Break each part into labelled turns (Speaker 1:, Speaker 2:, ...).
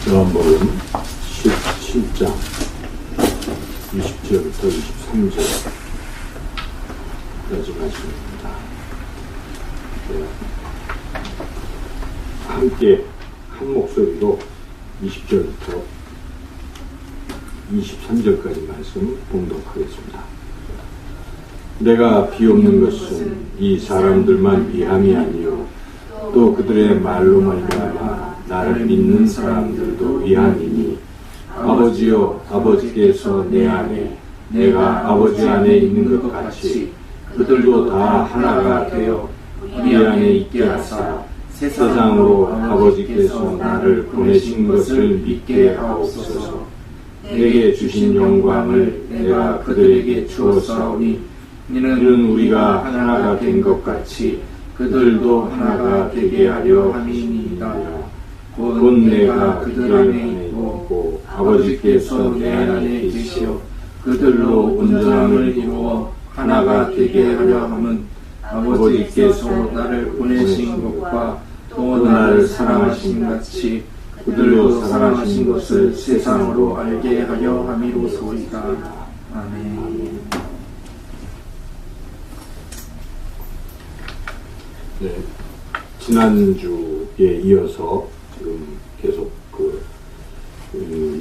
Speaker 1: 요한복음 17장 20절부터 23절까지 말씀입니다. 함께 한 목소리로 20절부터 23절까지 말씀 봉독하겠습니다. 내가 비옵는 것은 이 사람들만 위함이 아니요 또 그들의 말로 말미암아 나를 믿는 사람들도 위함이니 아버지여 아버지께서 내 안에 내가 아버지 안에 있는 것 같이 그들도 다 하나가 되어 우리 안에 있게 하사 세상으로 아버지께서 나를 보내신 것을 믿게 하옵소서. 내게 주신 영광을 내가 그들에게 주었사오니 이는 우리가 하나가 된 것 같이 그들도 하나가 되게 하려 함이니이다. 곧 내가 그들 안에 있고 아버지께서 내 안에 계시어 그들로 온전함을 이루어 하나가 되게 하려 함은 아버지께서 나를 보내신 것과 또 나를 사랑하신 같이 그들로 사랑하신 것을 세상으로 알게 하려 함이로소이다. 아멘. 네, 지난주에 이어서 지금 계속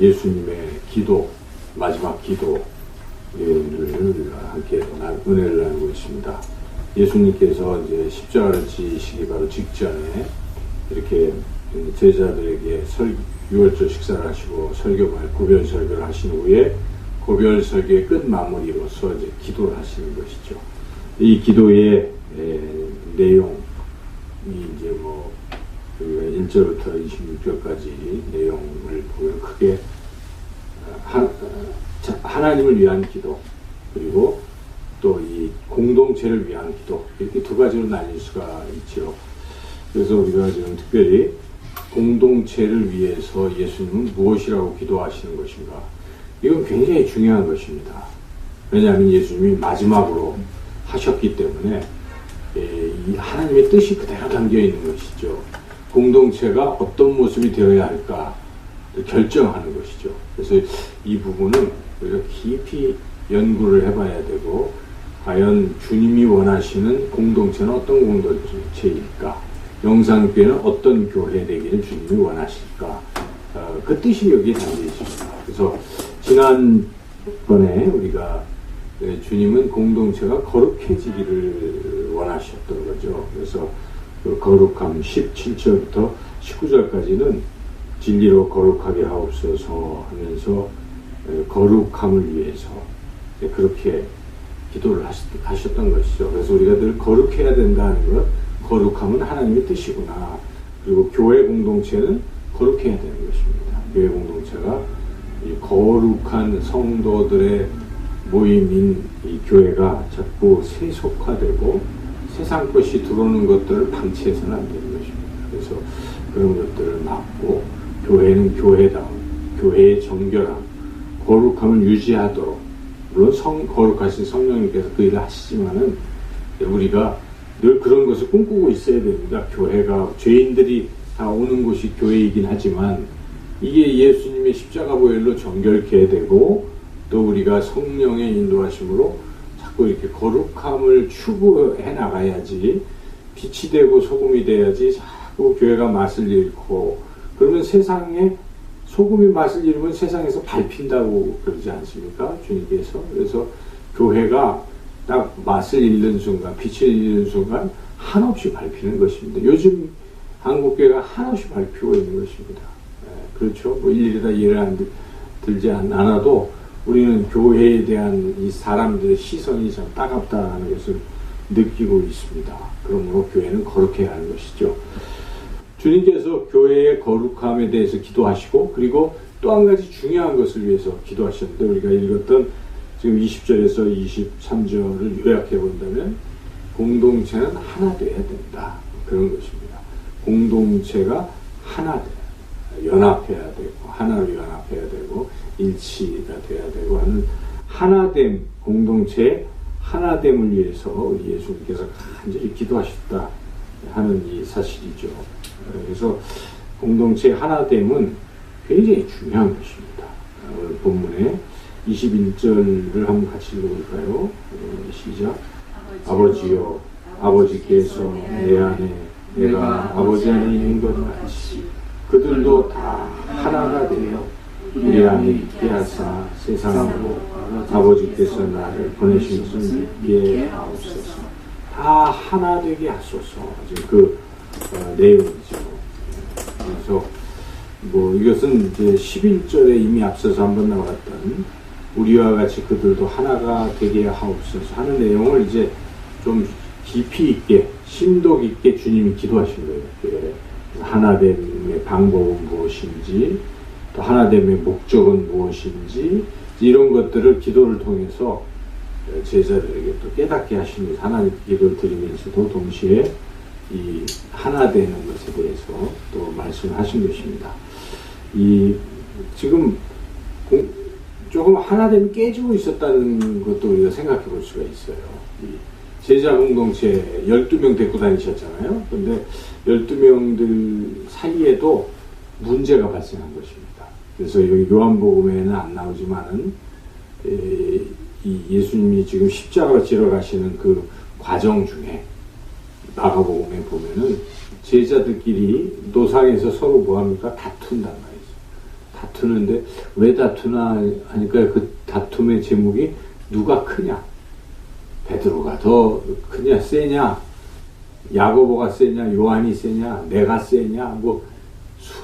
Speaker 1: 예수님의 기도, 마지막 기도를 함께 은혜를 나누고 있습니다. 예수님께서 이제 십자가를 지시기 바로 직전에 이렇게 제자들에게 유월절 식사를 하시고 고별 설교를 하신 후에 고별 설교의 끝 마무리로서 이제 기도를 하시는 것이죠. 이 기도의 내용이 이제 우리가 1절부터 26절까지 내용을 보면 크게 하나님을 위한 기도, 그리고 또 이 공동체를 위한 기도, 이렇게 두 가지로 나뉠 수가 있죠. 그래서 우리가 지금 특별히 공동체를 위해서 예수님은 무엇이라고 기도하시는 것인가? 이건 굉장히 중요한 것입니다. 왜냐하면 예수님이 마지막으로 하셨기 때문에 이 하나님의 뜻이 그대로 담겨 있는 것이죠. 공동체가 어떤 모습이 되어야 할까 결정하는 것이죠. 그래서 이 부분은 우리가 깊이 연구를 해봐야 되고, 과연 주님이 원하시는 공동체는 어떤 공동체일까? 영상교회는 어떤 교회 되기를 주님이 원하실까? 그 뜻이 여기에 담겨 있습니다. 그래서 지난번에 우리가 주님은 공동체가 거룩해지기를 원하셨던 거죠. 그래서 그 거룩함 17절부터 19절까지는 진리로 거룩하게 하옵소서 하면서 거룩함을 위해서 그렇게 기도를 하셨던 것이죠. 그래서 우리가 늘 거룩해야 된다는 것, 거룩함은 하나님의 뜻이구나. 그리고 교회 공동체는 거룩해야 되는 것입니다. 교회 공동체가 이 거룩한 성도들의 모임인 이 교회가 자꾸 세속화되고 세상 것이 들어오는 것들을 방치해서는 안 되는 것입니다. 그래서 그런 것들을 막고 교회는 교회다움, 교회의 정결함, 거룩함을 유지하도록, 물론 거룩하신 성령님께서 그 일을 하시지만은 우리가 늘 그런 것을 꿈꾸고 있어야 됩니다. 교회가, 죄인들이 다 오는 곳이 교회이긴 하지만 이게 예수님의 십자가 보혈로 정결케 되고, 또 우리가 성령의 인도하심으로 자꾸 이렇게 거룩함을 추구해 나가야지, 빛이 되고 소금이 돼야지 자꾸 교회가 맛을 잃고, 그러면 세상에 소금이 맛을 잃으면 세상에서 밟힌다고 그러지 않습니까? 주님께서. 그래서 교회가 딱 맛을 잃는 순간, 빛을 잃는 순간 한없이 밟히는 것입니다. 요즘 한국교회가 한없이 밟히고 있는 것입니다. 그렇죠. 일일이 다 예를 들지 않아도 우리는 교회에 대한 이 사람들의 시선이 참 따갑다는 것을 느끼고 있습니다. 그러므로 교회는 거룩해야 하는 것이죠. 주님께서 교회의 거룩함에 대해서 기도하시고, 그리고 또 한 가지 중요한 것을 위해서 기도하셨는데, 우리가 읽었던 지금 20절에서 23절을 요약해 본다면 공동체는 하나 되어야 된다, 그런 것입니다. 공동체가 하나 돼야, 연합해야 되고, 하나로 연합해야 되고, 일치가 돼야 되고 하는 하나됨, 공동체의 하나됨을 위해서 우리 예수님께서 간절히 기도하셨다 하는 이 사실이죠. 그래서 공동체의 하나됨은 굉장히 중요한 것입니다. 오늘 본문에 21절을 한번 같이 읽어볼까요? 시작. 아버지요, 아버지께서 내 안에 내가 아버지 안에 있는 것 같이 그들도 다 하나가 되어 우리 안에 있게 하사 세상으로 아버지께서 나를 보내신 것을 믿게 하옵소서. 다 하나 되게 하소서. 그 내용이죠. 그래서 이것은 이제 11절에 이미 앞서서 한번 나왔던 우리와 같이 그들도 하나가 되게 하옵소서 하는 내용을 이제 좀 깊이 있게 심도 깊게 주님이 기도하신 거예요. 하나됨의 방법은 무엇인지 또 하나됨의 목적은 무엇인지 이런 것들을 기도를 통해서 제자들에게 또 깨닫게 하신 것을 하나님께 기도를 드리면서도 동시에 이 하나 되는 것에 대해서 또 말씀하신 것입니다. 지금 조금 하나됨이 깨지고 있었다는 것도 우리가 생각해 볼 수가 있어요. 제자 공동체 12명 데리고 다니셨잖아요. 그런데 12명들 사이에도 문제가 발생한 것입니다. 그래서 여기 요한복음에는 안 나오지만은 이 예수님이 지금 십자가로 지러 가시는 그 과정 중에 마가복음에 보면은 제자들끼리 노상에서 서로 뭐합니까? 다툰단 말이죠. 다투는데 왜 다투나 하니까 그 다툼의 제목이 누가 크냐? 베드로가 더 크냐 세냐? 야고보가 세냐? 요한이 세냐? 내가 세냐?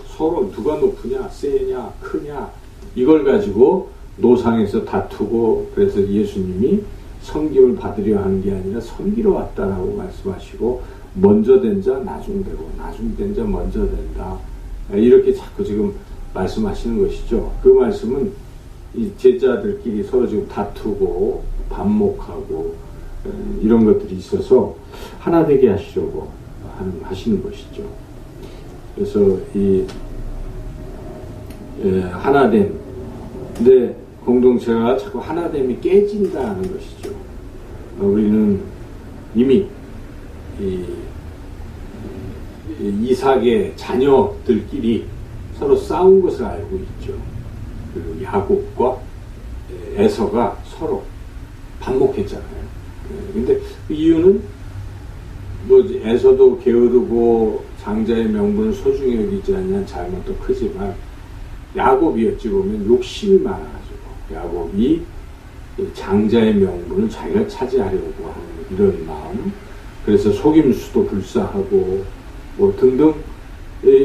Speaker 1: 서로 누가 높으냐? 세냐? 크냐? 이걸 가지고 노상에서 다투고 그래서 예수님이 섬김을 받으려 하는 게 아니라 섬기러 왔다라고 말씀하시고 먼저 된 자 나중 되고 나중 된 자 먼저 된다. 이렇게 자꾸 지금 말씀하시는 것이죠. 그 말씀은 이 제자들끼리 서로 지금 다투고 반목하고 이런 것들이 있어서 하나 되게 하시려고 하시는 것이죠. 그래서 이 하나됨 근데 공동체가 자꾸 하나됨이 깨진다는 것이죠. 우리는 이미 이삭의 자녀들끼리 서로 싸운 것을 알고 있죠. 그리고 야곱과 에서가 서로 반목했잖아요. 근데 그 이유는 에서도 게으르고 장자의 명분을 소중히 여기지 않는 잘못도 크지만 야곱이 어찌 보면 욕심이 많아가지고 야곱이 장자의 명분을 자기가 차지하려고 하는 이런 마음, 그래서 속임수도 불사하고 등등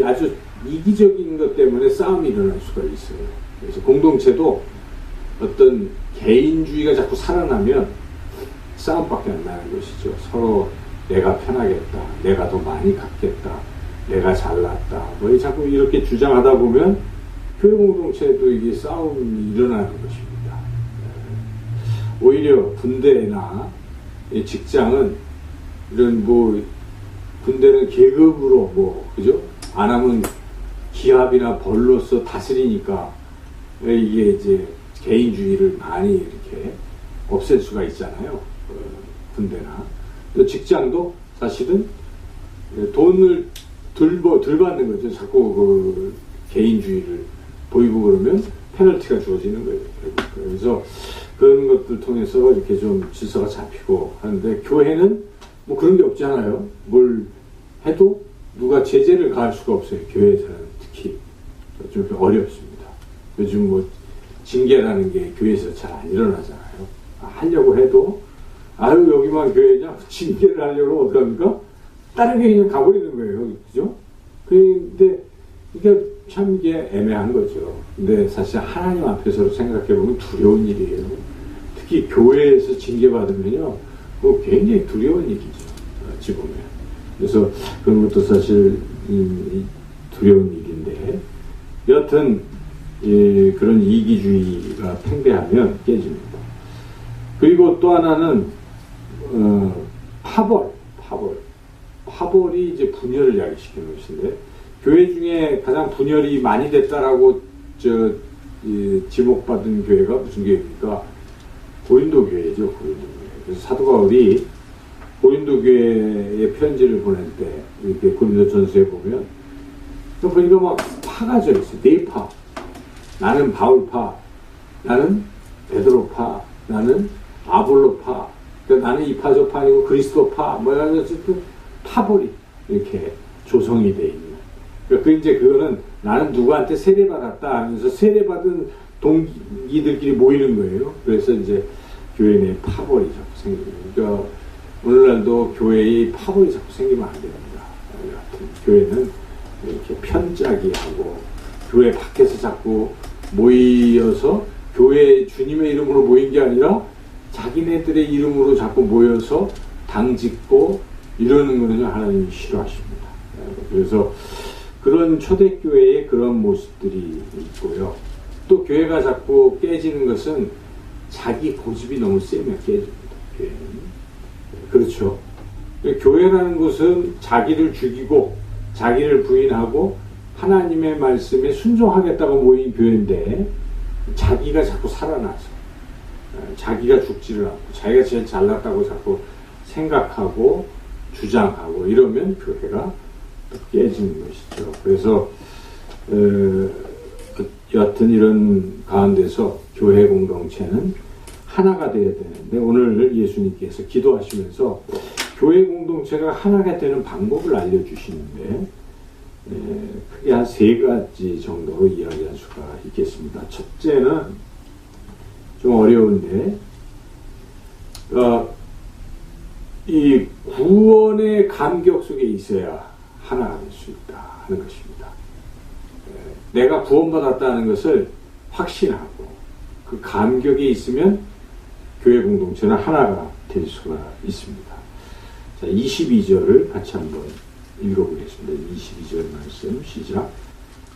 Speaker 1: 아주 이기적인 것 때문에 싸움이 일어날 수가 있어요. 그래서 공동체도 어떤 개인주의가 자꾸 살아나면 싸움밖에 안 나는 것이죠. 서로 내가 편하겠다, 내가 더 많이 갖겠다, 내가 잘났다, 자꾸 이렇게 주장하다 보면 교회 공동체에도 이게 싸움이 일어나는 것입니다. 오히려 군대나 직장은 이런 군대는 계급으로 그죠? 안 하면 기합이나 벌로서 다스리니까 이게 이제 개인주의를 많이 이렇게 없앨 수가 있잖아요. 군대나. 또 직장도 사실은 돈을 덜 받는 거죠. 자꾸 개인주의를 보이고 그러면 페널티가 주어지는 거예요. 그래서 그런 것들 통해서 이렇게 좀 질서가 잡히고 하는데 교회는 그런 게 없잖아요. 뭘 해도 누가 제재를 가할 수가 없어요. 교회에서는 특히 좀 어렵습니다. 요즘 징계라는 게 교회에서 잘 안 일어나잖아요. 하려고 해도 여기만 교회냐? 징계를 하려고 어떡합니까? 다른 교회 그냥 가버리는 거예요. 그죠? 근데 이게 참 이게 애매한 거죠. 근데 사실 하나님 앞에서 생각해보면 두려운 일이에요. 특히 교회에서 징계받으면요, 그거 굉장히 두려운 일이죠. 어찌 보면. 그래서 그런 것도 사실 두려운 일인데, 여하튼 그런 이기주의가 팽배하면 깨집니다. 그리고 또 하나는 파벌이 이제 분열을 야기시키는 것인데, 교회 중에 가장 분열이 많이 됐다라고 지목받은 교회가 무슨 교회입니까? 고린도 교회죠. 고린도 교회. 그래서 사도 바울이 고린도 교회에 편지를 보낼 때 이렇게 고린도 전서에 보면 보니까 막 파가 져 있어요. 네 파. 나는 바울파, 나는 베드로파, 나는 아볼로파, 그러니까 나는 이파 저파 아니고 그리스도파, 어쨌든 파벌이 이렇게 조성이 돼 있는. 그러니까 그거는 나는 누구한테 세례받았다 하면서 세례받은 동기들끼리 모이는 거예요. 그래서 이제 교회 내에 파벌이 자꾸 생기는. 그러니까 오늘날도 교회의 파벌이 자꾸 생기면 안 됩니다. 여하튼 교회는 이렇게 편짜기하고 교회 밖에서 자꾸 모여서 교회 주님의 이름으로 모인 게 아니라 자기네들의 이름으로 자꾸 모여서 당 짓고 이러는 거는요, 하나님이 싫어하십니다. 그래서 그런 초대교회에 그런 모습들이 있고요. 또 교회가 자꾸 깨지는 것은 자기 고집이 너무 세면 깨집니다. 교회는. 그렇죠. 교회라는 것은 자기를 죽이고 자기를 부인하고 하나님의 말씀에 순종하겠다고 모인 교회인데 자기가 자꾸 살아나서 자기가 죽지를 않고 자기가 제일 잘났다고 자꾸 생각하고 주장하고 이러면 교회가 깨지는 것이죠. 그래서 여하튼 이런 가운데서 교회 공동체는 하나가 되어야 되는데 오늘 예수님께서 기도하시면서 교회 공동체가 하나가 되는 방법을 알려주시는데 크게 한 3가지 정도로 이야기할 수가 있겠습니다. 첫째는 좀 어려운데 이 구원의 감격 속에 있어야 하나가 될 수 있다 하는 것입니다. 내가 구원받았다는 것을 확신하고 그 감격이 있으면 교회 공동체는 하나가 될 수가 있습니다. 자, 22절을 같이 한번 읽어보겠습니다. 22절 말씀 시작.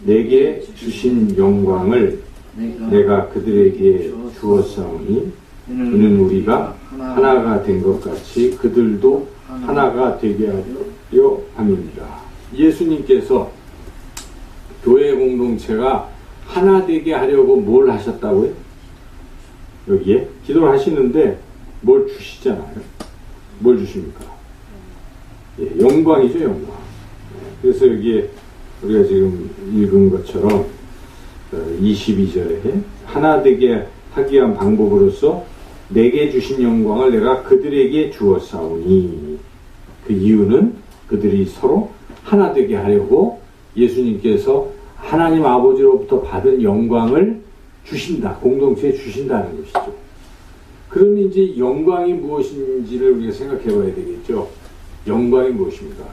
Speaker 1: 내게 주신 영광을 내가 그들에게 주었사오니 이는 우리가 하나가 된 것 같이 그들도 하나가 되게 하려 함이니라. 예수님께서 교회 공동체가 하나 되게 하려고 뭘 하셨다고요? 여기에 기도를 하시는데 뭘 주시잖아요. 뭘 주십니까? 예, 영광이죠, 영광. 그래서 여기에 우리가 지금 읽은 것처럼 22절에 하나 되게 하기 위한 방법으로서 내게 주신 영광을 내가 그들에게 주었사오니 그 이유는 그들이 서로 하나 되게 하려고 예수님께서 하나님 아버지로부터 받은 영광을 주신다. 공동체에 주신다는 것이죠. 그럼 이제 영광이 무엇인지를 우리가 생각해 봐야 되겠죠. 영광이 무엇입니까?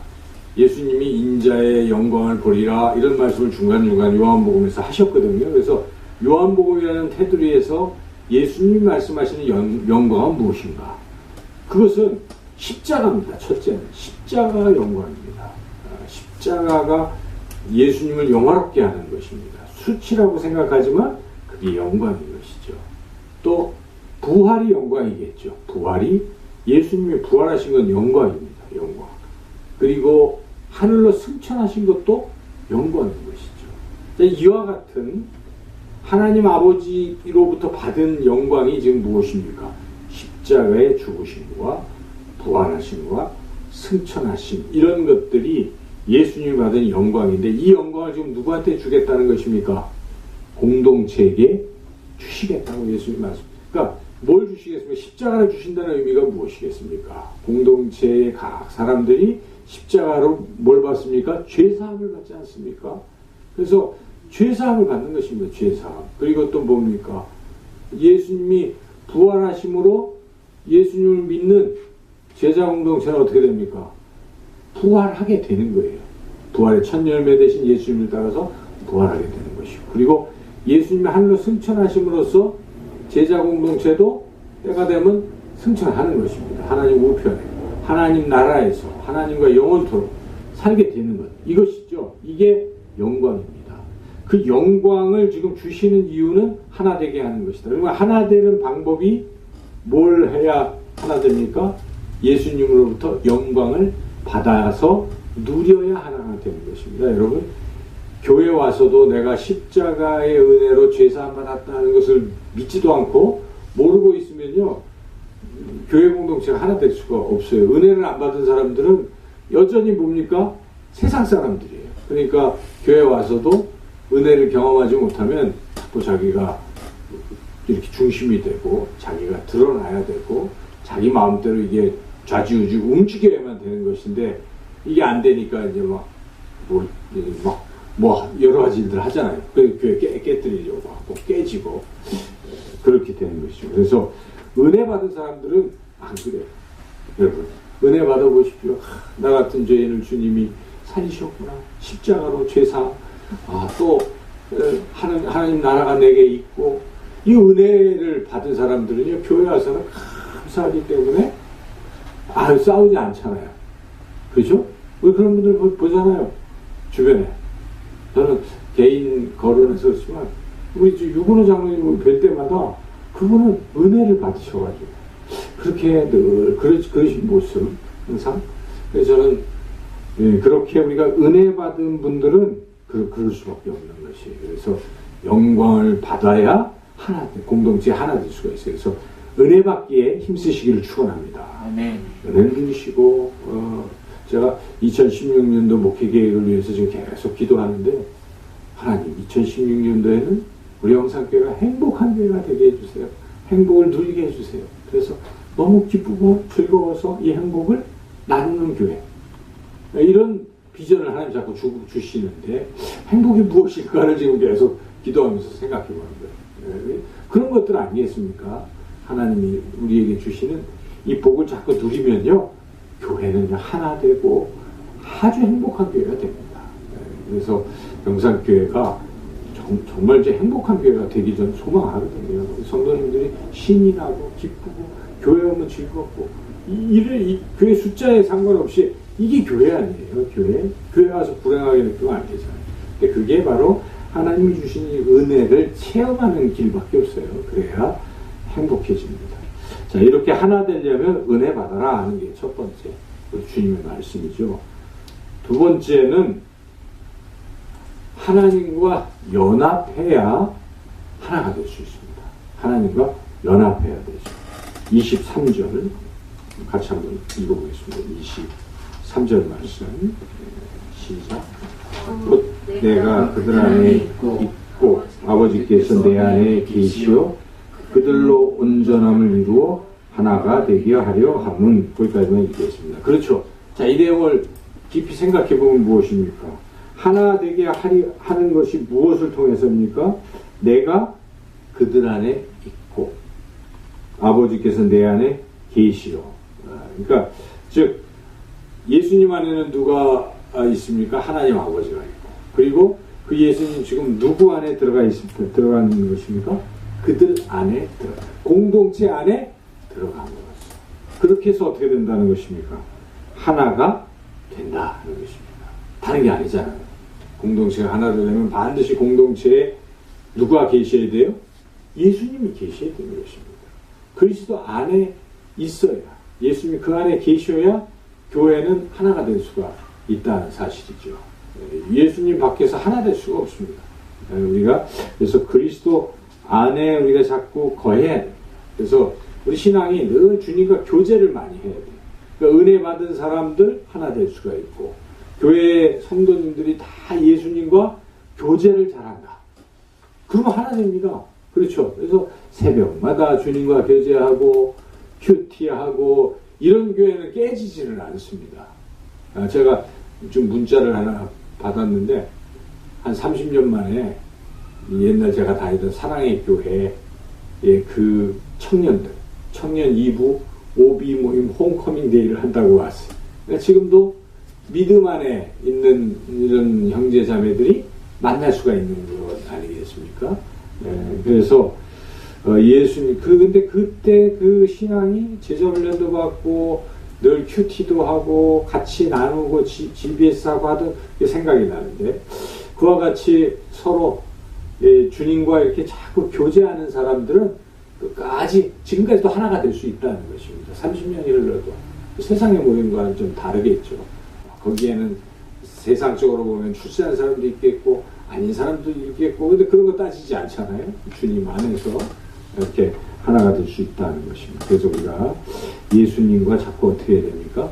Speaker 1: 예수님이 인자의 영광을 보리라 이런 말씀을 중간중간 요한복음에서 하셨거든요. 그래서 요한복음이라는 테두리에서 예수님이 말씀하시는 영광은 무엇인가? 그것은 십자가입니다. 첫째는 십자가 영광입니다. 십자가가 예수님을 영화롭게 하는 것입니다. 수치라고 생각하지만 그게 영광인 것이죠. 또 부활이 영광이겠죠. 부활이 예수님이 부활하신 건 영광입니다. 영광. 그리고 하늘로 승천하신 것도 영광인 것이죠. 이와 같은 하나님 아버지로부터 받은 영광이 지금 무엇입니까? 십자가의 죽으심과 부활하심과 승천하심 이런 것들이 예수님이 받은 영광인데 이 영광을 지금 누구한테 주겠다는 것입니까? 공동체에게 주시겠다고 예수님이 말씀합니다. 그러니까 뭘 주시겠습니까? 십자가를 주신다는 의미가 무엇이겠습니까? 공동체의 각 사람들이 십자가로 뭘 받습니까? 죄사함을 받지 않습니까? 그래서 죄사함을 받는 것입니다. 죄사함. 그리고 또 뭡니까? 예수님이 부활하심으로 예수님을 믿는 제자 공동체는 어떻게 됩니까? 부활하게 되는 거예요. 부활의 첫 열매 되신 예수님을 따라서 부활하게 되는 것이고 그리고 예수님이 하늘로 승천하심으로써 제자 공동체도 때가 되면 승천하는 것입니다. 하나님 우편에 하나님 나라에서 하나님과 영원토록 살게 되는 것 이것이죠. 이게 영광입니다. 그 영광을 지금 주시는 이유는 하나 되게 하는 것이다. 그러면 하나 되는 방법이 뭘 해야 하나 됩니까? 예수님으로부터 영광을 받아서 누려야 하나가 되는 것입니다. 여러분 교회 와서도 내가 십자가의 은혜로 죄사함 받았다는 것을 믿지도 않고 모르고 있으면요 교회 공동체가 하나 될 수가 없어요. 은혜를 안 받은 사람들은 여전히 뭡니까? 세상 사람들이에요. 그러니까 교회 와서도 은혜를 경험하지 못하면 자꾸 자기가 이렇게 중심이 되고 자기가 드러나야 되고 자기 마음대로 이게 좌지우지 움직여야만 되는 것인데 이게 안 되니까 이제 뭐 여러 가지 일들 하잖아요. 그 교회 깨뜨리려고 하고 깨지고 그렇게 되는 것이죠. 그래서 은혜 받은 사람들은 안 그래요. 여러분 은혜 받아보십시오. 나 같은 죄인을 주님이 살리셨구나. 십자가로 죄사. 또 하나님 나라가 내게 있고 이 은혜를 받은 사람들은요 교회 와서는 감사하기 때문에 싸우지 않잖아요. 그렇죠? 우리 그런 분들 보잖아요. 주변에. 저는 개인 거론해서 그렇지만 우리 유근호 장로님을 뵐 때마다 그분은 은혜를 받으셔가지고 그렇게 늘 그러신 모습 항상. 그래서 저는 그렇게 우리가 은혜 받은 분들은 그럴 수밖에 없는 것이. 그래서 영광을 받아야 공동체 하나 될 수가 있어요. 그래서 은혜 받기에 힘쓰시기를 축원합니다. 은혜를 주시고 제가 2016년도 목회 계획을 위해서 지금 계속 기도하는데 하나님 2016년도에는 우리 영산교회가 행복한 교회가 되게 해주세요. 행복을 누리게 해주세요. 그래서 너무 기쁘고 즐거워서 이 행복을 나누는 교회. 이런 비전을 하나님 자꾸 주시는데 행복이 무엇일까를 지금 계속 기도하면서 생각해 보는 거예요. 그런 것들 아니겠습니까? 하나님이 우리에게 주시는 이 복을 자꾸 누리면요 교회는 하나 되고 아주 행복한 교회가 됩니다. 그래서 영산교회가 정말 이제 행복한 교회가 되기 전 소망하거든요. 성도님들이 신이 나고 기쁘고 교회 오면 즐겁고 이 교회 숫자에 상관없이 이게 교회 아니에요. 교회 와서 불행하게 느끼면 안 되잖아요. 근데 그게 바로 하나님이 주신 이 은혜를 체험하는 길밖에 없어요. 그래야 행복해집니다. 자, 이렇게 하나 되려면 은혜 받아라 하는 게 첫 번째 우리 주님의 말씀이죠. 두 번째는 하나님과 연합해야 하나가 될 수 있습니다. 하나님과 연합해야 되죠. 23절 같이 한번 읽어보겠습니다. 23절 말씀 시작. 곧 내가 그들 안에 있고 아버지께서 내 안에 계시오 그들로 온전함을 이루어 하나가 되게 하려 함은 거기까지만 읽겠습니다. 그렇죠. 자, 이 내용을 깊이 생각해 보면 무엇입니까? 하나 되게 하는 것이 무엇을 통해서입니까? 내가 그들 안에 있고 아버지께서 내 안에 계시오. 그러니까 즉 예수님 안에는 누가 있습니까? 하나님 아버지가 있고 그리고 그 예수님 지금 누구 안에 들어가는 것입니까? 그들 안에 공동체 안에 들어가는 것이죠. 그렇게 해서 어떻게 된다는 것입니까? 하나가 된다는 것입니다. 다른 게 아니잖아요. 공동체가 하나 되려면 반드시 공동체에 누가 계셔야 돼요? 예수님이 계셔야 되는 것입니다. 그리스도 안에 있어야 예수님이 그 안에 계셔야 교회는 하나가 될 수가 있다는 사실이죠. 예수님 밖에서 하나 될 수가 없습니다. 우리가 그래서 그리스도 안에 우리가 자꾸 거해야 돼. 그래서 우리 신앙이 늘 주님과 교제를 많이 해야 돼. 그러니까 은혜 받은 사람들 하나 될 수가 있고 교회 성도님들이 다 예수님과 교제를 잘한다. 그러면 하나 됩니다. 그렇죠. 그래서 새벽마다 주님과 교제하고 큐티하고 이런 교회는 깨지지는 않습니다. 제가 좀 문자를 하나 받았는데 한 30년 만에 옛날 제가 다니던 사랑의 교회에 그 청년 2부 오비 모임 홈커밍 데이를 한다고 왔어요. 그러니까 지금도 믿음 안에 있는 이런 형제 자매들이 만날 수가 있는 것 아니겠습니까? 그래서 예수님 근데 그때 그 신앙이 제자 훈련도 받고 늘 큐티도 하고 같이 나누고 GBS 하고 하던 게 생각이 나는데 그와 같이 서로 주님과 이렇게 자꾸 교제하는 사람들은 끝까지 지금까지도 하나가 될 수 있다는 것입니다. 30년이 흘러도 세상의 모임과는 좀 다르겠죠. 거기에는 세상적으로 보면 출세한 사람도 있겠고 아닌 사람도 있겠고 근데 그런 거 따지지 않잖아요. 주님 안에서 이렇게 하나가 될 수 있다는 것입니다. 그래서 우리가 예수님과 자꾸 어떻게 해야 됩니까?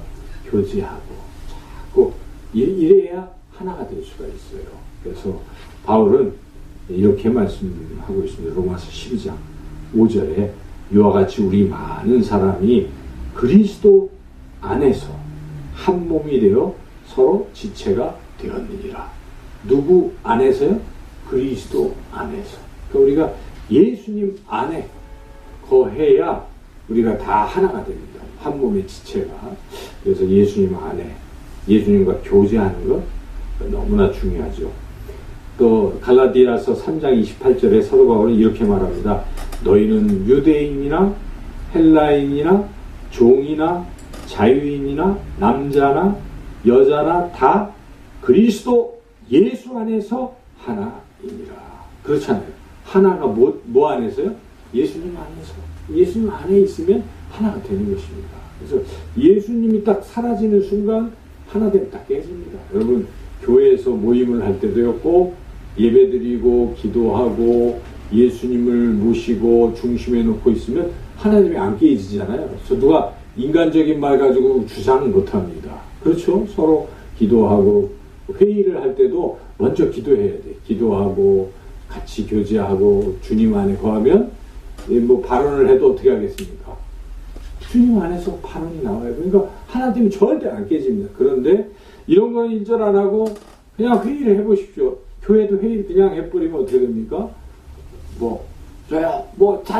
Speaker 1: 교제하고 자꾸 이래야 하나가 될 수가 있어요. 그래서 바울은 이렇게 말씀하고 있습니다. 로마서 12장 5절에 이와 같이 우리 많은 사람이 그리스도 안에서 한 몸이 되어 서로 지체가 되었느니라. 누구 안에서요? 그리스도 안에서. 그러니까 우리가 예수님 안에 거해야 우리가 다 하나가 됩니다. 한 몸의 지체가. 그래서 예수님 안에 예수님과 교제하는 것 너무나 중요하죠. 또 갈라디아서 3장 28절에 사도 바울은 이렇게 말합니다. 너희는 유대인이나 헬라인이나 종이나 자유인이나 남자나 여자나 다 그리스도 예수 안에서 하나이니라. 그렇잖아요. 하나가 뭐 안에서요? 예수님 안에서. 예수님 안에 있으면 하나가 되는 것입니다. 그래서 예수님이 딱 사라지는 순간 하나됨 딱 깨집니다. 여러분 교회에서 모임을 할 때도요, 꼭 예배드리고 기도하고 예수님을 모시고 중심에 놓고 있으면 하나님이 안 깨지잖아요. 그래서 누가 인간적인 말 가지고 주장은 못합니다. 그렇죠? 서로 기도하고 회의를 할 때도 먼저 기도해야 돼. 기도하고 같이 교제하고 주님 안에 거하면 뭐 발언을 해도 어떻게 하겠습니까? 주님 안에서 발언이 나와요. 그러니까 하나님은 절대 안 깨집니다. 그런데 이런 건 인정 안 하고 그냥 회의를 해보십시오. 교회도 회의를 그냥 해버리면 어떻게 됩니까?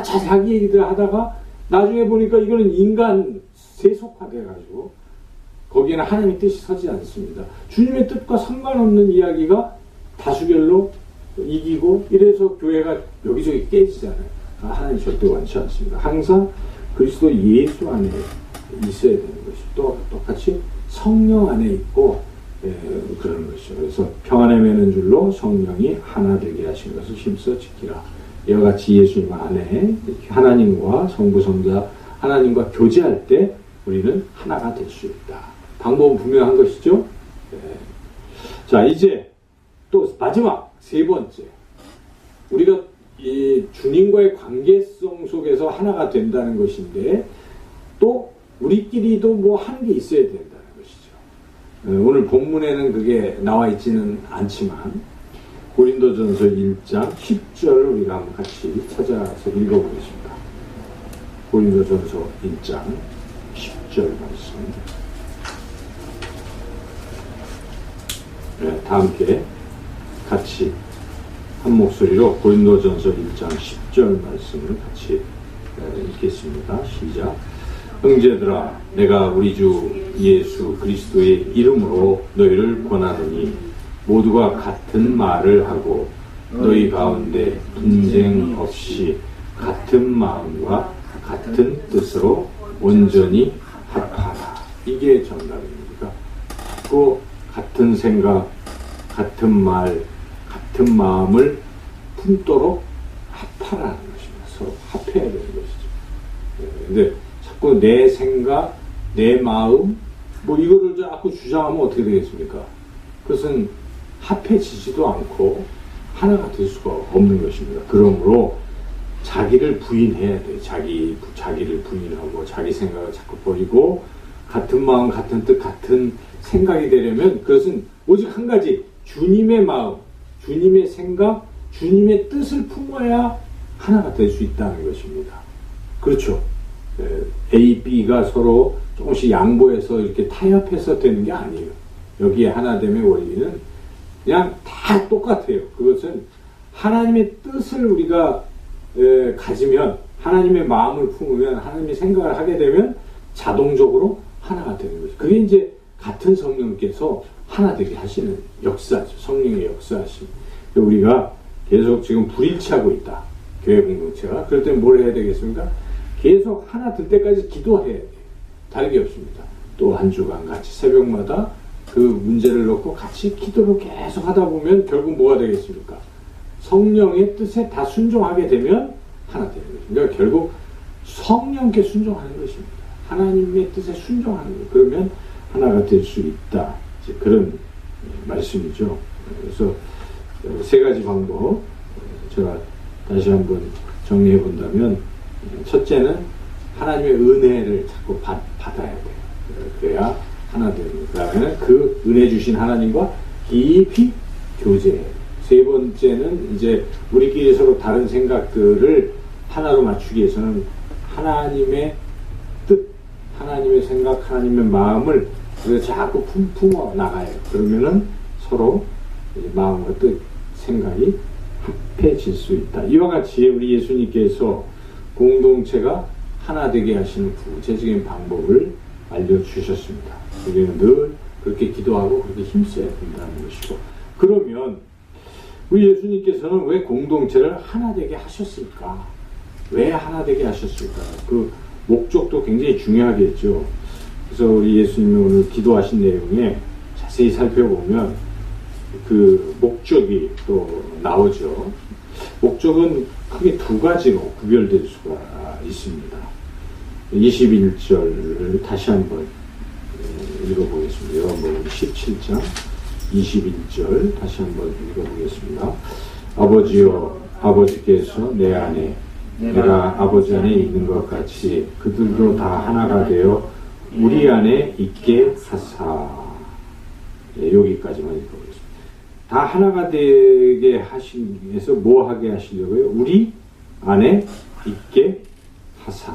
Speaker 1: 자기 얘기들 하다가 나중에 보니까 이거는 인간 세속화돼가지고 거기에는 하나님의 뜻이 서지 않습니다. 주님의 뜻과 상관없는 이야기가 다수결로 이기고 이래서 교회가 여기저기 깨지잖아요. 하나님 절대 원치 않습니다. 항상 그리스도 예수 안에 있어야 되는 것이 또 똑같이 성령 안에 있고 그러는 것이죠. 그래서 평안에 매는 줄로 성령이 하나 되게 하신 것을 힘써 지키라. 이와 같이 예수님 안에 하나님과 성부 성자 하나님과 교제할 때 우리는 하나가 될 수 있다. 방법은 분명한 것이죠. 자, 이제 또 마지막 세 번째, 우리가 이 주님과의 관계성 속에서 하나가 된다는 것인데 또 우리끼리도 뭐 하는 게 있어야 된다는 것이죠. 오늘 본문에는 그게 나와 있지는 않지만 고린도전서 1장 10절 우리가 한번 같이 찾아서 읽어보겠습니다. 고린도전서 1장 10절 말씀. 다 함께 같이 한 목소리로 고린도전서 1장 10절 말씀을 같이 읽겠습니다. 시작. 형제들아, 내가 우리 주 예수 그리스도의 이름으로 너희를 권하노니 모두가 같은 말을 하고 너희 가운데 분쟁 없이 같은 마음과 같은 뜻으로 온전히 합하라. 이게 정답입니다. 또 같은 생각, 같은 말, 같은 마음을 품도록 합하라는 것입니다. 서로 합해야 되는 것이죠. 근데 자꾸 내 생각, 내 마음, 뭐 이거를 자꾸 주장하면 어떻게 되겠습니까? 그것은 합해지지도 않고 하나가 될 수가 없는 것입니다. 그러므로 자기를 부인해야 돼. 자기를 부인하고 자기 생각을 자꾸 버리고 같은 마음, 같은 뜻, 같은 생각이 되려면 그것은 오직 한 가지, 주님의 마음, 주님의 생각, 주님의 뜻을 품어야 하나가 될 수 있다는 것입니다. 그렇죠. A, B가 서로 조금씩 양보해서 이렇게 타협해서 되는 게 아니에요. 여기에 하나됨의 원리는 그냥 다 똑같아요. 그것은 하나님의 뜻을 우리가 가지면, 하나님의 마음을 품으면, 하나님의 생각을 하게 되면 자동적으로 하나가 되는 거죠. 그게 이제 같은 성령께서 하나 되게 하시는 역사죠. 성령의 역사하심. 우리가 계속 지금 불일치하고 있다. 교회 공동체가. 그럴 때는 뭘 해야 되겠습니까? 계속 하나 될 때까지 기도해야 돼요. 다름이 없습니다. 또 한 주간 같이 새벽마다 그 문제를 놓고 같이 기도를 계속 하다 보면 결국 뭐가 되겠습니까? 성령의 뜻에 다 순종하게 되면 하나 되는 것입니다. 그러니까 결국 성령께 순종하는 것입니다. 하나님의 뜻에 순종하는 것. 그러면 하나가 될 수 있다. 이제 그런 말씀이죠. 그래서 세 가지 방법 제가 다시 한번 정리해 본다면, 첫째는 하나님의 은혜를 자꾸 받아야 돼요. 그래야 하나 되는 거예요. 그 다음에는 그 은혜 주신 하나님과 깊이 교제해요. 세 번째는 이제 우리끼리 서로 다른 생각들을 하나로 맞추기 위해서는 하나님의 뜻, 하나님의 생각, 하나님의 마음을 우리가 자꾸 품어 나가요. 그러면은 서로 마음과 뜻, 생각이 합해질 수 있다. 이와 같이 우리 예수님께서 공동체가 하나 되게 하시는 구체적인 방법을 알려주셨습니다. 우리는 늘 그렇게 기도하고 그렇게 힘써야 된다는 것이고, 그러면 우리 예수님께서는 왜 공동체를 하나 되게 하셨을까? 왜 하나 되게 하셨을까? 그 목적도 굉장히 중요하겠죠. 그래서 우리 예수님이 오늘 기도하신 내용에 자세히 살펴보면 그 목적이 또 나오죠. 목적은 크게 두 가지로 구별될 수가 있습니다. 21절을 다시 한번 읽어보겠습니다. 요한복음 17장 21절 다시 한번 읽어보겠습니다. 아버지여, 아버지께서 내 안에 내가 아버지 안에 있는 것 같이 그들도 다 하나가 되어 우리 안에 있게 하사. 여기까지만 읽어보겠습니다. 다 하나가 되게 하시기 위해서 뭐 하게 하시려고요? 우리 안에 있게 하사.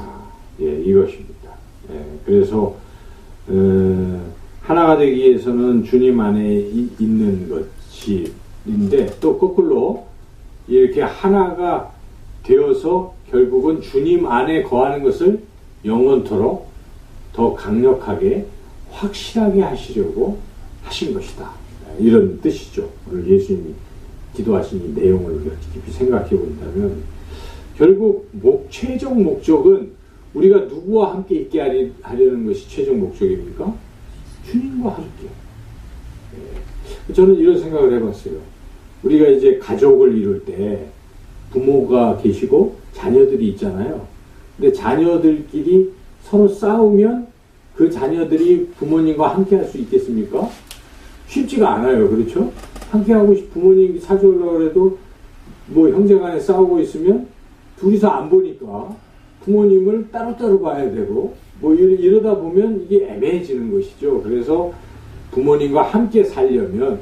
Speaker 1: 이것입니다. 그래서 하나가 되기 위해서는 주님 안에 있는 것인데, 또 거꾸로 이렇게 하나가 되어서 결국은 주님 안에 거하는 것을 영원토록 더 강력하게 확실하게 하시려고 하신 것이다. 이런 뜻이죠. 오늘 예수님이 기도하신 이 내용을 깊이 생각해 본다면 결국 최종 목적은 우리가 누구와 함께 있게 하려는 것이 최종 목적입니까? 주님과 함께. 저는 이런 생각을 해봤어요. 우리가 이제 가족을 이룰 때 부모가 계시고 자녀들이 있잖아요. 근데 자녀들끼리 서로 싸우면 그 자녀들이 부모님과 함께 할 수 있겠습니까? 쉽지가 않아요. 그렇죠? 함께 하고 부모님이 사주려고 해도 뭐 형제간에 싸우고 있으면 둘이서 안 보니까 부모님을 따로따로 봐야 되고 뭐 이러다 보면 이게 애매해지는 것이죠. 그래서 부모님과 함께 살려면,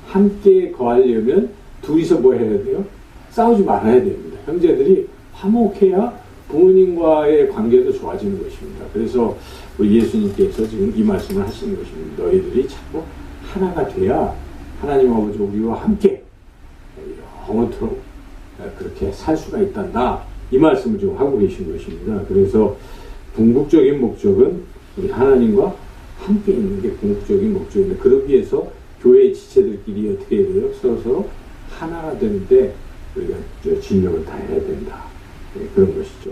Speaker 1: 함께 거하려면 둘이서 뭐 해야 돼요? 싸우지 말아야 됩니다. 형제들이 화목해야 부모님과의 관계도 좋아지는 것입니다. 그래서 우리 예수님께서 지금 이 말씀을 하시는 것입니다. 너희들이 자꾸 하나가 돼야 하나님 아버지 우리와 함께 영원토록 그렇게 살 수가 있단다. 이 말씀을 지금 하고 계신 것입니다. 그래서 궁극적인 목적은 우리 하나님과 함께 있는 게 궁극적인 목적인데, 그러기 위해서 교회의 지체들끼리 어떻게 해야 돼요? 서로 하나가 되는데 우리가 진력을 다해야 된다. 그런 것이죠.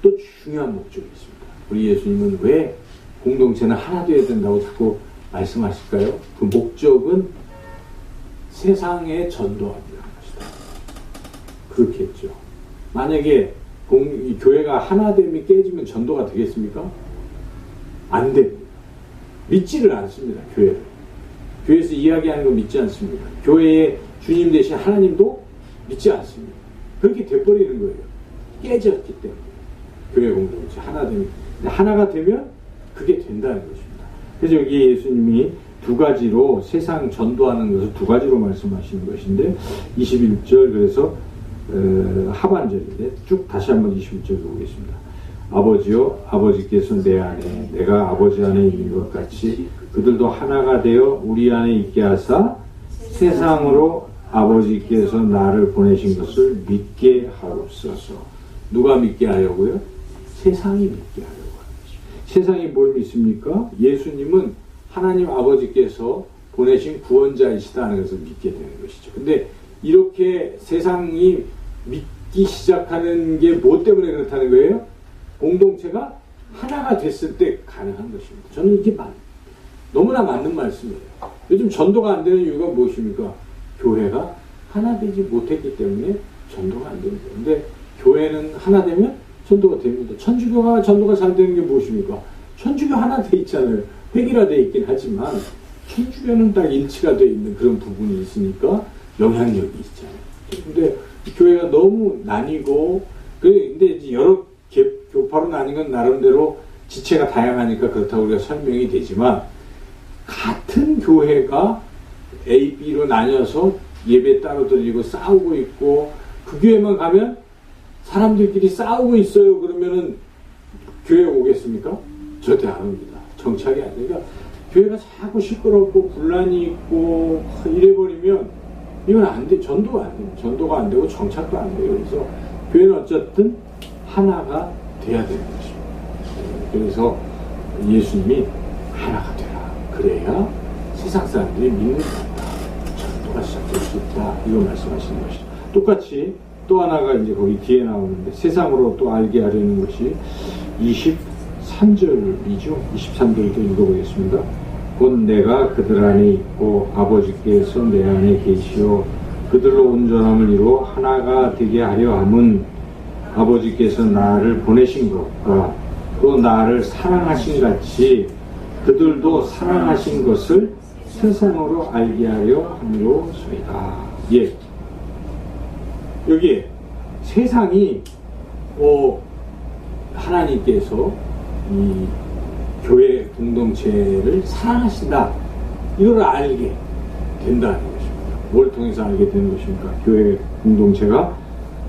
Speaker 1: 또 중요한 목적이 있습니다. 우리 예수님은 왜 공동체는 하나 되어야 된다고 자꾸 말씀하실까요? 그 목적은 세상에 전도하기라는 것이다. 그렇겠죠. 만약에 교회가 하나됨이 깨지면 전도가 되겠습니까? 안 됩니다. 믿지를 않습니다. 교회를. 교회에서 이야기하는 거 믿지 않습니다. 교회의 주님 대신 하나님도 믿지 않습니다. 그렇게 돼버리는 거예요. 깨졌기 때문에. 교회 공동체 하나가 되면 그게 된다는 것입니다. 그래서 여기 예수님이 두 가지로 세상 전도하는 것을 두 가지로 말씀하시는 것인데, 21절 그래서 하반절인데 쭉 다시 한번 21절 보겠습니다. 아버지요, 아버지께서 내 안에 내가 아버지 안에 있는 것 같이 그들도 하나가 되어 우리 안에 있게 하사 세상으로 아버지께서 나를 보내신 것을 믿게 하옵소서. 누가 믿게 하려고요? 세상이 믿게 하려고 하는 것입니다. 세상이 뭘 믿습니까? 예수님은 하나님 아버지께서 보내신 구원자이시다는 것을 믿게 되는 것이죠. 근데 이렇게 세상이 믿기 시작하는 게 뭐 때문에 그렇다는 거예요? 공동체가 하나가 됐을 때 가능한 것입니다. 저는 이게 너무나 맞는 말씀이에요. 요즘 전도가 안 되는 이유가 무엇입니까? 교회가 하나 되지 못했기 때문에 전도가 안 되는 거예요. 근데 교회는 하나 되면 전도가 됩니다. 천주교가 전도가 잘 되는 게 무엇입니까? 천주교 하나 돼 있잖아요. 획일화되어 있긴 하지만 천주교는 딱 일치가 되어 있는 그런 부분이 있으니까 영향력이 있잖아요. 근데 교회가 너무 나뉘고, 근데 이제 여러 교파로 나뉜 건 나름대로 지체가 다양하니까 그렇다고 우리가 설명이 되지만, 같은 교회가 A, B로 나뉘어서 예배 따로 드리고 싸우고 있고, 그 교회만 가면 사람들끼리 싸우고 있어요. 그러면은 교회 오겠습니까? 절대 안 옵니다. 정착이 안 되니까 교회가 자꾸 시끄럽고 분란이 있고 이래버리면 이건 안 돼. 전도가 안 돼요. 전도가 안 되고 정착도 안 돼요. 그래서 교회는 어쨌든 하나가 돼야 되는 것입니다. 그래서 예수님이 하나가 되라. 그래야 세상 사람들이 믿는 것이다. 전도가 시작될 수 있다. 이거 말씀하시는 것이죠. 똑같이 또 하나가 이제 거기 뒤에 나오는데 세상으로 또 알게 하려는 것이 23절이죠. 23절도 읽어보겠습니다. 곧 내가 그들 안에 있고 아버지께서 내 안에 계시오 그들로 온전함을 이루어 하나가 되게 하려 함은 아버지께서 나를 보내신 것과 또 나를 사랑하신 같이 그들도 사랑하신 것을 세상으로 알게 하려 함이로소이다. 예. 여기에 세상이 하나님께서 이 교회 공동체를 사랑하신다. 이걸 알게 된다는 것입니다. 뭘 통해서 알게 되는 것입니까? 교회 공동체가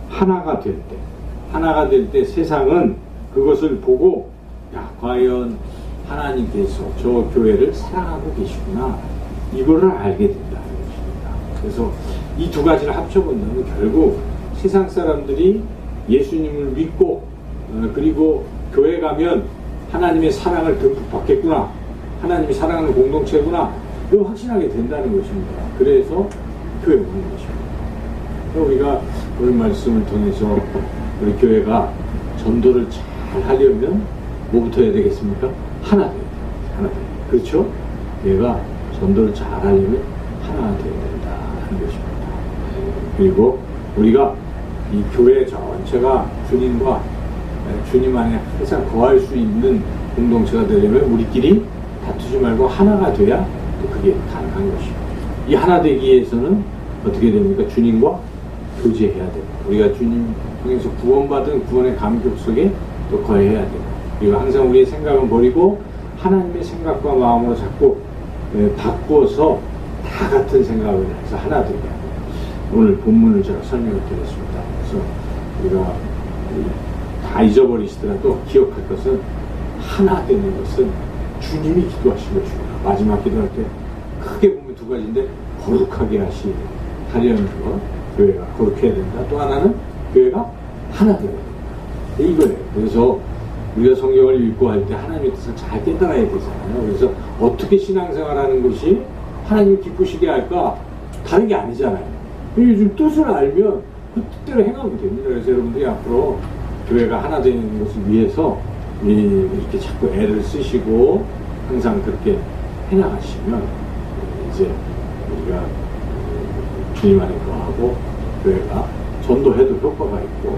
Speaker 1: 하나가 될 때 세상은 그것을 보고 야, 과연 하나님께서 저 교회를 사랑하고 계시구나. 이거를 알게 된다는 것입니다. 그래서 이 두 가지를 합쳐본다면 결국 세상 사람들이 예수님을 믿고 그리고 교회 가면 하나님의 사랑을 듬뿍 받겠구나. 하나님이 사랑하는 공동체구나. 이거 확신하게 된다는 것입니다. 그래서 교회 오는 것입니다. 우리가 오늘 말씀을 통해서 우리 교회가 전도를 잘 하려면 뭐부터 해야 되겠습니까? 하나 돼야 됩니다. 하나 돼야 됩니다. 그렇죠? 얘가 전도를 잘 하려면 하나가 돼야 된다 하는 것입니다. 그리고 우리가 이 교회 전체가 주님 안에 항상 거할 수 있는 공동체가 되려면 우리끼리 다투지 말고 하나가 돼야 또 그게 가능한 것입니다. 이 하나 되기 위해서는 어떻게 됩니까? 주님과 교제해야 됩니다. 우리가 주님 통해서 구원받은 구원의 감격 속에 또 거해야 됩니다. 그리고 항상 우리의 생각은 버리고 하나님의 생각과 마음으로 자꾸 바꾸어서 다 같은 생각을 해서 하나 되게 합니다. 오늘 본문을 제가 설명을 드렸습니다. 그래서 우리가 다 잊어버리시더라도 기억할 것은 하나 되는 것은 주님이 기도하신 것입니다. 마지막 기도할 때 크게 보면 두 가지인데 거룩하게 하려는 것, 교회가 거룩해야 된다. 또 하나는 교회가 하나 되어야 된다. 이거예요. 그래서 우리가 성경을 읽고 할 때 하나님의 뜻을 잘 깨달아야 되잖아요. 그래서 어떻게 신앙생활하는 것이 하나님을 기쁘시게 할까? 다른 게 아니잖아요. 요즘 뜻을 알면 그 뜻대로 행하면 됩니다. 그래서 여러분들이 앞으로 교회가 하나 되는 것을 위해서 이렇게 자꾸 애를 쓰시고 항상 그렇게 해나가시면 이제 우리가 주님 안에 거하고 교회가 전도해도 효과가 있고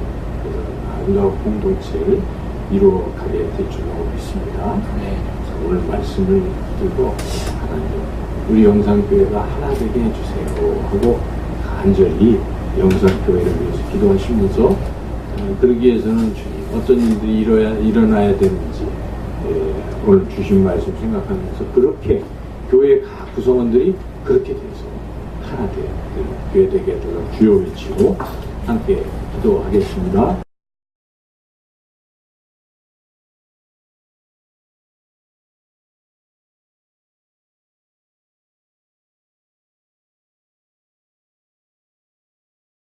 Speaker 1: 아름다운 공동체를 이루어가게 될 줄로 믿습니다. 네. 오늘 말씀을 듣고 하나님 우리 영상교회가 하나 되게 해주세요 하고 간절히 영상교회를 위해서 기도하시면서 그러기 위해서는 주님 어떤 일들이 일어나야 되는지 오늘 주신 말씀 생각하면서 그렇게 교회 각 구성원들이 그렇게 돼서 하나 되게 교회 되게 해달라고 주여 외치고 함께 기도하겠습니다.